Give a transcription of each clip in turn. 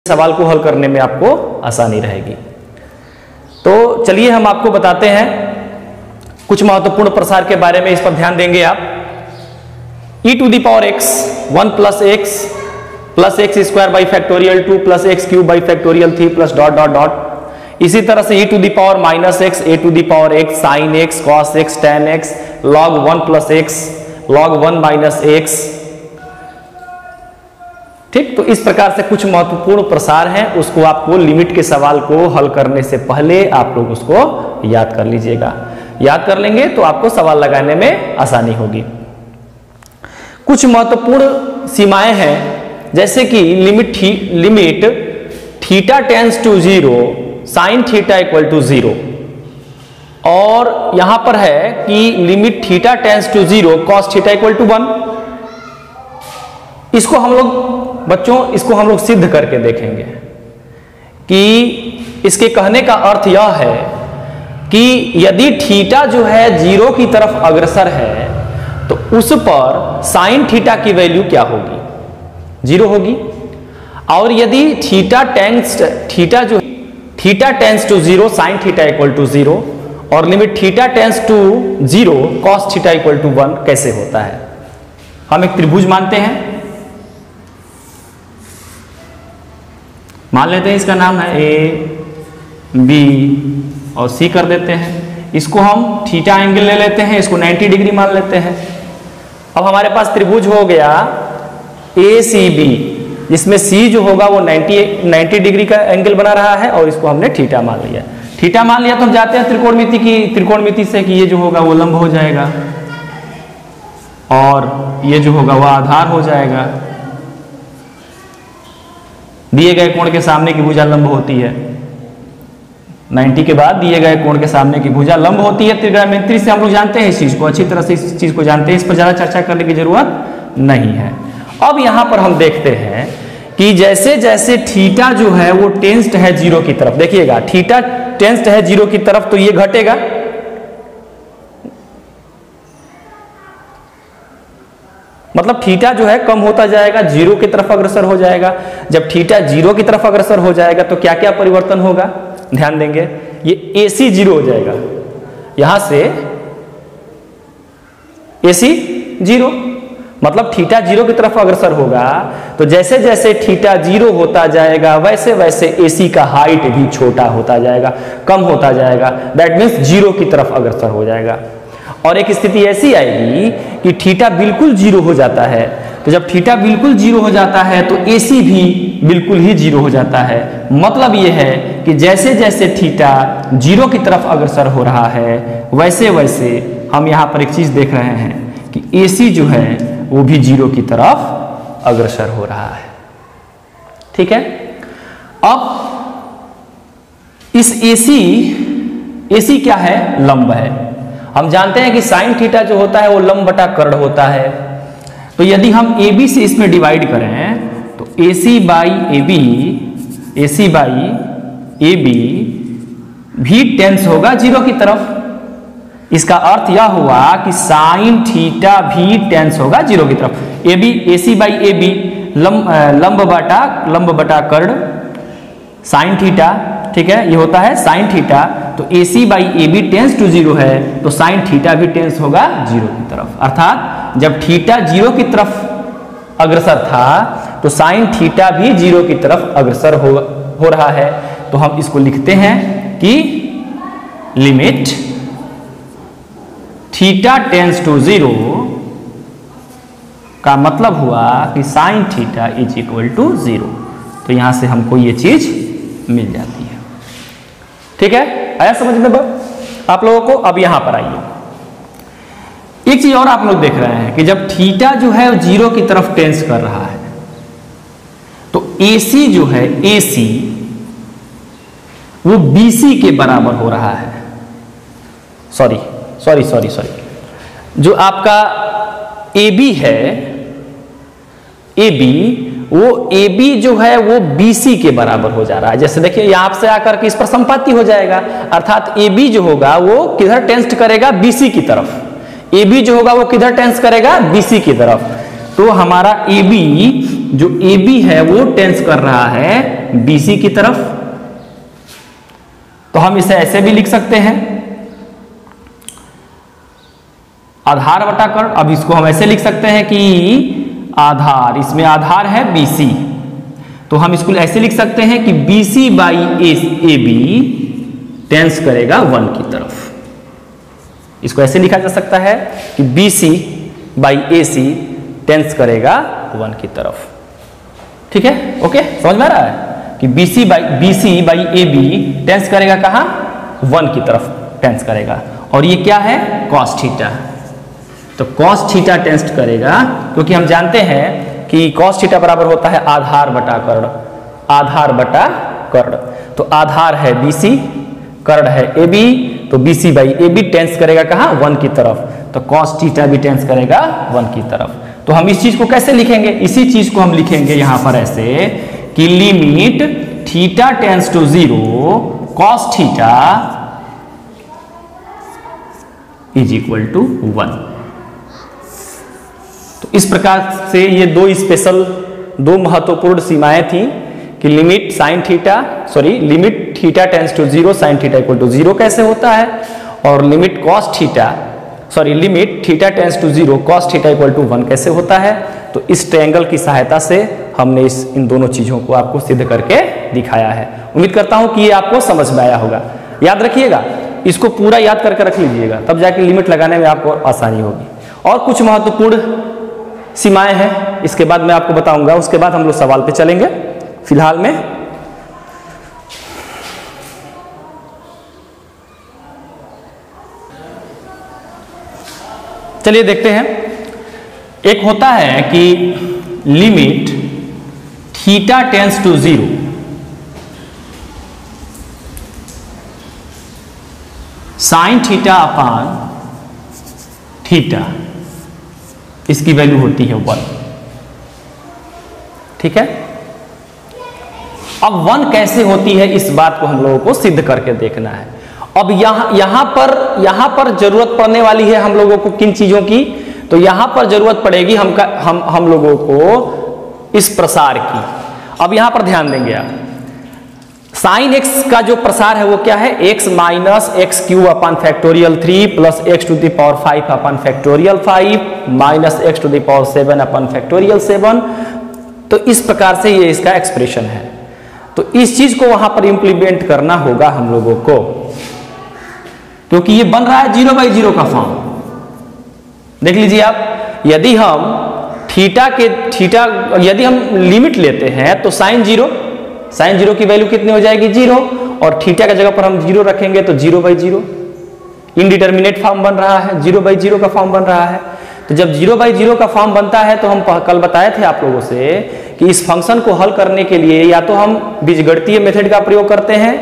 सवाल को हल करने में आपको आसानी रहेगी। तो चलिए हम आपको बताते हैं कुछ महत्वपूर्ण प्रसार के बारे में, इस पर ध्यान देंगे आप। e to the power x 1 plus x square by factorial 2 plus x cube by factorial 3 plus dot dot dot. इसी तरह से e to the power minus x a to the power x sine x cos x tan x log 1 plus x log 1 minus x। ठीक, तो इस प्रकार से कुछ महत्वपूर्ण प्रसार हैं, उसको आपको लिमिट के सवाल को हल करने से पहले आप लोग उसको याद कर लीजिएगा। याद कर लेंगे तो आपको सवाल लगाने में आसानी होगी। कुछ महत्वपूर्ण सीमाएं हैं, जैसे कि limit theta tends to 0 sine theta equal to 0, और यहां पर है कि limit theta tends to 0 cos theta equal to 1। इसको हम लोग सिद्ध करके देखेंगे कि इसके कहने का अर्थ यह है कि यदि थीटा जो है 0 की तरफ अग्रसर है तो उस पर साइन थीटा की वैल्यू क्या होगी, 0 होगी। और यदि theta tends to 0 sine theta equal to 0 और limit theta tends to 0 cos theta equal to 1 कैसे होता है। हम एक त्रिभुज मानते हैं, मान लेते हैं इसका नाम है ए बी और सी कर देते हैं। इसको हम थीटा एंगल ले लेते हैं, इसको 90 डिग्री मान लेते हैं। अब हमारे पास त्रिभुज हो गया ए सी बी, जिसमें सी जो होगा वो 90 डिग्री का एंगल बना रहा है और इसको हमने थीटा मान लिया। थीटा मान लिया तो हम जाते हैं त्रिकोणमिति से कि ये जो होगा वो लंब हो जाएगा और ये जो होगा वह आधार हो जाएगा। दिए गए कोण के सामने की भुजा लंब होती है, 90 के बाद दिए गए कोण के सामने की भुजा लंब होती है। त्रिग्रामेंत्री से हम लोग जानते हैं इस चीज को, अच्छी तरह से इस चीज को जानते हैं, इस पर ज्यादा चर्चा करने की जरूरत नहीं है। अब यहां पर हम देखते हैं कि जैसे जैसे थीटा जो है वो टेंस्ड है 0 की तरफ, देखिएगा थीटा टेंस्ड है 0 की तरफ तो ये घटेगा, मतलब थीटा जो है कम होता जाएगा, 0 की तरफ अग्रसर हो जाएगा। जब थीटा 0 की तरफ अग्रसर हो जाएगा तो क्या क्या परिवर्तन होगा, ध्यान देंगे। ये AC 0 हो जाएगा, यहां से AC 0, मतलब थीटा 0 की तरफ अग्रसर होगा तो जैसे जैसे थीटा 0 होता जाएगा वैसे वैसे AC का हाइट भी छोटा होता जाएगा, कम होता जाएगा। दैट मीन्स 0 की तरफ अग्रसर हो जाएगा। और एक स्थिति ऐसी आएगी कि थीटा बिल्कुल 0 हो जाता है, तो जब थीटा बिल्कुल 0 हो जाता है तो AC भी बिल्कुल ही 0 हो जाता है। मतलब यह है कि जैसे जैसे थीटा 0 की तरफ अग्रसर हो रहा है वैसे वैसे हम यहां पर एक चीज देख रहे हैं कि AC जो है वो भी 0 की तरफ अग्रसर हो रहा है। ठीक है, अब इस AC क्या है, लंब है। हम जानते हैं कि साइन थीटा जो होता है वो लंब बटा कर्ण होता है। तो यदि हम AB से इसमें डिवाइड करें तो AC बाई AB भी टेंस होगा 0 की तरफ। इसका अर्थ यह हुआ कि साइन थीटा भी टेंस होगा 0 की तरफ। AC बाई AB लंब बटा कर्ण साइन थीटा, ठीक है, ये होता है साइन थीटा। तो AC by AB tends to 0 है तो साइन थीटा भी टेंस होगा 0 की तरफ। अर्थात जब थीटा 0 की तरफ अग्रसर था तो साइन थीटा भी 0 की तरफ अग्रसर हो रहा है। तो हम इसको लिखते हैं कि लिमिट थीटा टेंस टू 0 का मतलब हुआ कि sine theta is equal to 0। तो यहां से हमको ये चीज मिल जाती है। ठीक है, आया समझ में आप लोगों को। अब यहां पर आइए, एक चीज और आप लोग देख रहे हैं कि जब थीटा जो है 0 की तरफ टेंस कर रहा है तो AC जो है AC वो BC के बराबर हो रहा है। सॉरी, जो आपका AB है, वो AB जो है वो BC के बराबर हो जा रहा है। जैसे देखिए यहां से आकर के इस पर संपाती हो जाएगा, अर्थात AB जो होगा वो किधर टेंस करेगा, BC की तरफ। AB जो होगा वो किधर टेंस करेगा, BC की तरफ। तो हमारा AB जो AB है वो टेंस कर रहा है BC की तरफ। तो हम इसे ऐसे भी लिख सकते हैं, आधार बटा कर्ण। अब इसको हम ऐसे लिख सकते हैं कि आधार, इसमें आधार है BC, तो हम इसको ऐसे लिख सकते हैं कि BC बाई AB टेंस करेगा 1 की तरफ। इसको ऐसे लिखा जा सकता है कि BC बाई AC टेंस करेगा 1 की तरफ। ठीक है, ओके, समझ में आ रहा है कि BC बाई AB टेंस करेगा कहाँ, 1 की तरफ टेंस करेगा। और ये क्या है, cos थीटा। तो cos थीटा टेंस करेगा, क्योंकि हम जानते हैं कि cos थीटा बराबर होता है आधार बटा कर्ण, आधार बटा कर्ण। तो आधार है BC, कर्ण है AB, तो BC बाई AB टेंस करेगा कहाँ, 1 की तरफ। तो cos थीटा भी टेंस करेगा 1 की तरफ। तो हम इस चीज को कैसे लिखेंगे, इसी चीज को हम लिखेंगे यहां पर ऐसे कि limit theta tends to 0 cos theta is equal to 1। तो इस प्रकार से ये दो महत्वपूर्ण सीमाएं थी कि limit limit theta tends to 0 sin theta equal to 0 कैसे होता है, और limit limit theta tends to 0 cos theta equal to 1 कैसे होता है। तो इस ट्रायंगल की सहायता से हमने इन दोनों चीजों को आपको सिद्ध करके दिखाया है। उम्मीद करता हूं कि ये आपको समझ में आया होगा। याद रखिएगा, इसको पूरा याद करके रख लीजिएगा, तब जाके लिमिट लगाने में आपको आसानी होगी। और कुछ महत्वपूर्ण सीमाएं हैं, इसके बाद मैं आपको बताऊंगा, उसके बाद हम लोग सवाल पे चलेंगे। फिलहाल में चलिए देखते हैं। एक होता है कि limit theta tends to 0 sine theta upon theta, इसकी वैल्यू होती है 1। ठीक है, अब 1 कैसे होती है, इस बात को हम लोगों को सिद्ध करके देखना है। अब यहां पर जरूरत पड़ने वाली है हम लोगों को किन चीजों की, तो यहां पर जरूरत पड़ेगी हम लोगों को इस प्रसार की। अब यहां पर ध्यान देंगे आप, साइन x का जो प्रसार है वो क्या है, x minus x cube upon factorial 3 plus x to the power 5 upon factorial 5 minus x to the power 7 upon factorial 7। तो इस प्रकार से ये इसका एक्सप्रेशन है। तो इस चीज को वहां पर इंप्लीमेंट करना होगा हम लोगों को, क्योंकि ये बन रहा है 0/0 का फॉर्म। देख लीजिए आप, यदि हम यदि हम लिमिट लेते हैं तो साइन 0 की वैल्यू कितनी हो जाएगी, 0, और थीटा की जगह पर हम 0 रखेंगे तो 0/0 इनडिटर्मिनेट फॉर्म बन रहा है, 0/0 का फॉर्म बन रहा है। तो जब 0/0 का फॉर्म बनता है तो हम कल बताए थे आप लोगों से कि इस फंक्शन को हल करने के लिए या तो हम बीजगणितीय मेथड का प्रयोग करते हैं,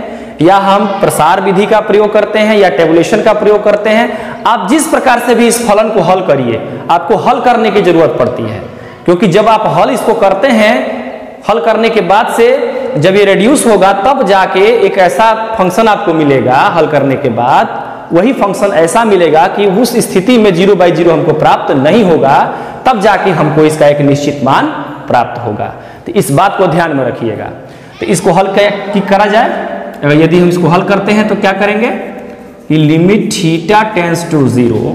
या हम प्रसार विधि का प्रयोग करते हैं, या टेबुलेशन का प्रयोग करते हैं। आप जिस प्रकार से भी इस फलन को हल करिए, आपको हल करने की जरूरत पड़ती है, क्योंकि जब आप हल इसको करते हैं, हल करने के बाद से जब ये रेड्यूस होगा तब जाके एक ऐसा फंक्शन आपको मिलेगा, हल करने के बाद वही फंक्शन ऐसा मिलेगा कि उस स्थिति में 0/0 हमको प्राप्त नहीं होगा, तब जाके हमको इसका एक निश्चित मान प्राप्त होगा। तो इस बात को ध्यान में रखिएगा। तो इसको हल करा जाए, यदि हम इसको हल करते हैं तो क्या करेंगे कि लिमिट थीटा टेंस टू 0,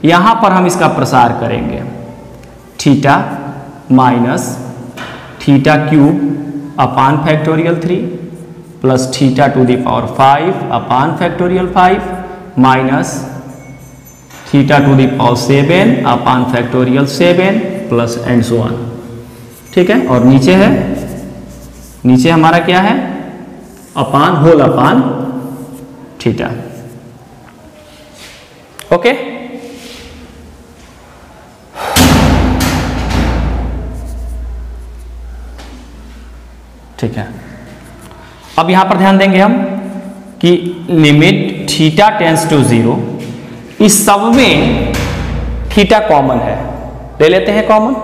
यहां पर हम इसका प्रसार करेंगे, theta minus theta cube upon factorial 3 plus theta to the power 5 upon factorial 5 minus theta to the power 7 upon factorial 7 plus and so on. ठीक है, और नीचे हमारा क्या है, अपान होल अपान थीटा। ओके, ठीक है। अब यहां पर ध्यान देंगे हम कि लिमिट थीटा टेंस टू 0, इस सब में थीटा कॉमन है, ले लेते हैं कॉमन।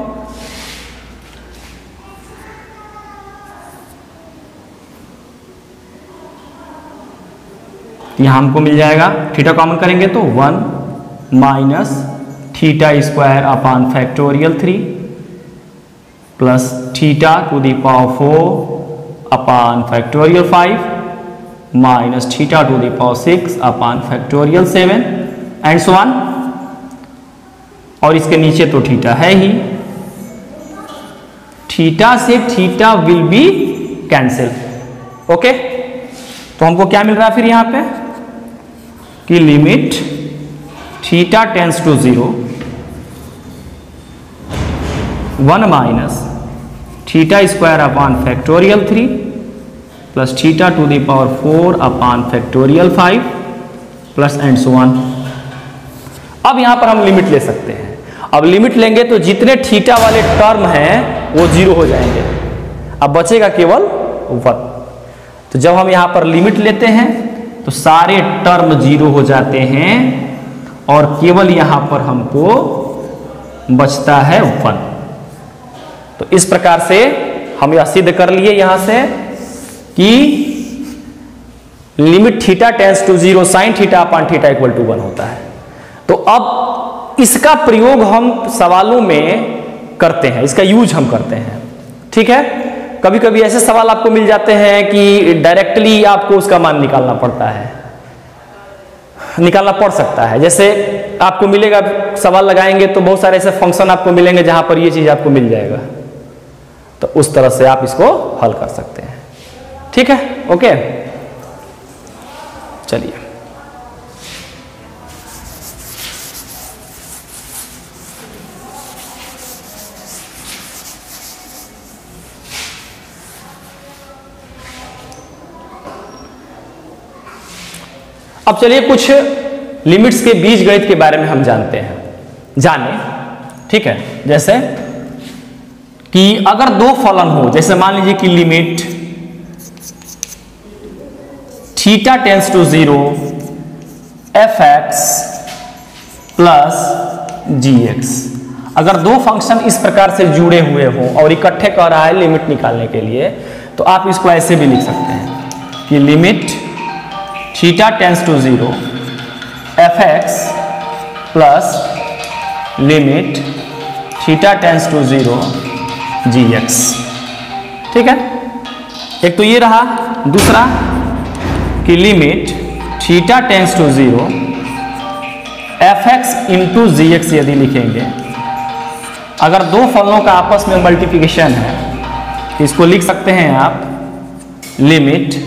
यहां हमको मिल जाएगा, थीटा कॉमन करेंगे तो 1 minus theta square upon factorial 3 plus theta to the power 4 upon factorial 5 minus theta to the power 6 upon factorial 7 and so on. और इसके नीचे तो थीटा है ही, थीटा से theta will be cancel. Okay, तो हमको क्या मिल रहा है फिर यहां पे कि limit theta tends to 0 1 minus theta square upon factorial 3 plus theta to the power 4 upon factorial 5 plus and so on. अब यहां पर हम लिमिट ले सकते हैं। अब लिमिट लेंगे तो जितने थीटा वाले टर्म हैं वो 0 हो जाएंगे, अब बचेगा केवल 1। तो जब हम यहां पर लिमिट लेते हैं तो सारे टर्म 0 हो जाते हैं और केवल यहां पर हमको बचता है 1। तो इस प्रकार से हम यह सिद्ध कर लिए यहां से कि limit theta tends to 0 sine theta upon theta equal to 1 होता है। तो अब इसका प्रयोग हम सवालों में करते हैं, इसका यूज हम करते हैं। ठीक है, कभी कभी ऐसे सवाल आपको मिल जाते हैं कि डायरेक्टली आपको उसका मान निकालना पड़ता है, निकालना पड़ सकता है। जैसे आपको मिलेगा, सवाल लगाएंगे तो बहुत सारे ऐसे फंक्शन आपको मिलेंगे जहां पर ये चीज आपको मिल जाएगा, तो उस तरह से आप इसको हल कर सकते हैं। ठीक है, ओके, चलिए अब चलिए कुछ लिमिट्स के बीजगणित के बारे में हम जाने। ठीक है, जैसे कि अगर दो फलन हो, जैसे मान लीजिए कि limit theta tends to 0 fx plus gx, अगर दो फंक्शन इस प्रकार से जुड़े हुए हों और इकट्ठे कर रहा है लिमिट निकालने के लिए, तो आप इसको ऐसे भी लिख सकते हैं कि limit theta tends to 0 fx plus limit theta tends to 0 gx। ठीक है, एक तो ये रहा। दूसरा कि limit theta tends to 0 fx into gx यदि लिखेंगे, अगर दो फलनों का आपस में मल्टीप्लिकेशन है, इसको लिख सकते हैं आप limit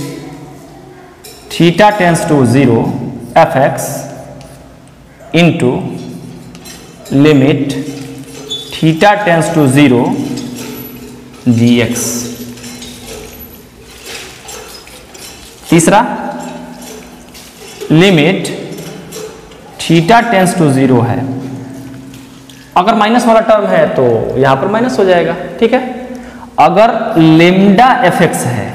theta tends to 0 fx into limit theta tends to 0 gx। तीसरा लिमिट थीटा टेंस टू 0 है, अगर माइनस वाला टर्म है तो यहां पर माइनस हो जाएगा। ठीक है, अगर लेमडा fx है,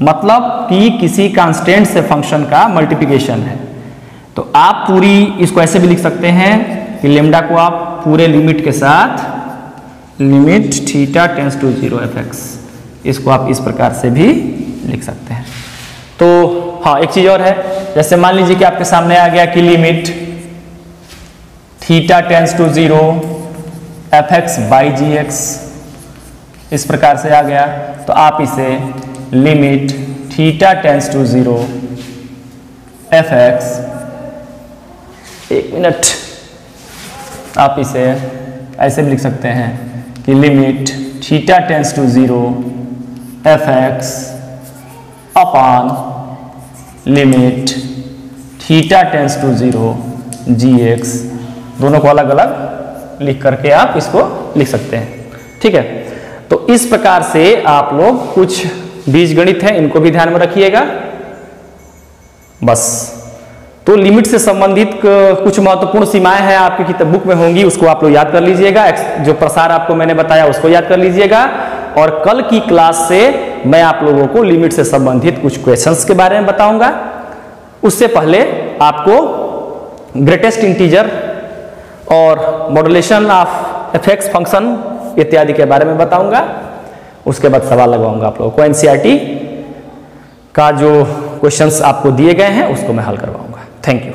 मतलब कि किसी कांस्टेंट से फंक्शन का मल्टीप्लिकेशन है, तो आप पूरी इसको ऐसे भी लिख सकते हैं कि लेमडा को आप पूरे लिमिट के साथ limit theta tends to 0 fx, इसको आप इस प्रकार से भी लिख सकते हैं। तो हाँ, एक चीज और है, जैसे मान लीजिए कि आपके सामने आ गया कि limit theta tends to 0 fx by gx, इस प्रकार से आ गया, तो आप इसे limit theta tends to 0 fx, एक मिनट, आप इसे ऐसे भी लिख सकते हैं कि limit theta tends to 0 fx upon limit theta tends to 0 gx, दोनों को अलग अलग लिख करके आप इसको लिख सकते हैं। ठीक है, तो इस प्रकार से आप लोग कुछ बीजगणित है, इनको भी ध्यान में रखिएगा। बस, तो लिमिट से संबंधित कुछ महत्वपूर्ण सीमाएं हैं आपकी किताब बुक में होंगी, उसको आप लोग याद कर लीजिएगा। जो प्रसार आपको मैंने बताया उसको याद कर लीजिएगा, और कल की क्लास से मैं आप लोगों को लिमिट से संबंधित कुछ क्वेश्चंस के बारे में बताऊंगा। उससे पहले आपको ग्रेटेस्ट इंटीजर और मॉड्यूलेशन ऑफ एफएक्स फंक्शन इत्यादि के बारे में बताऊंगा। उसके बाद सवाल लगवाऊंगा आप लोगों को, एनसीईआरटी का जो क्वेश्चंस आपको दिए गए हैं उसको मैं हल करवाऊंगा। Thank you.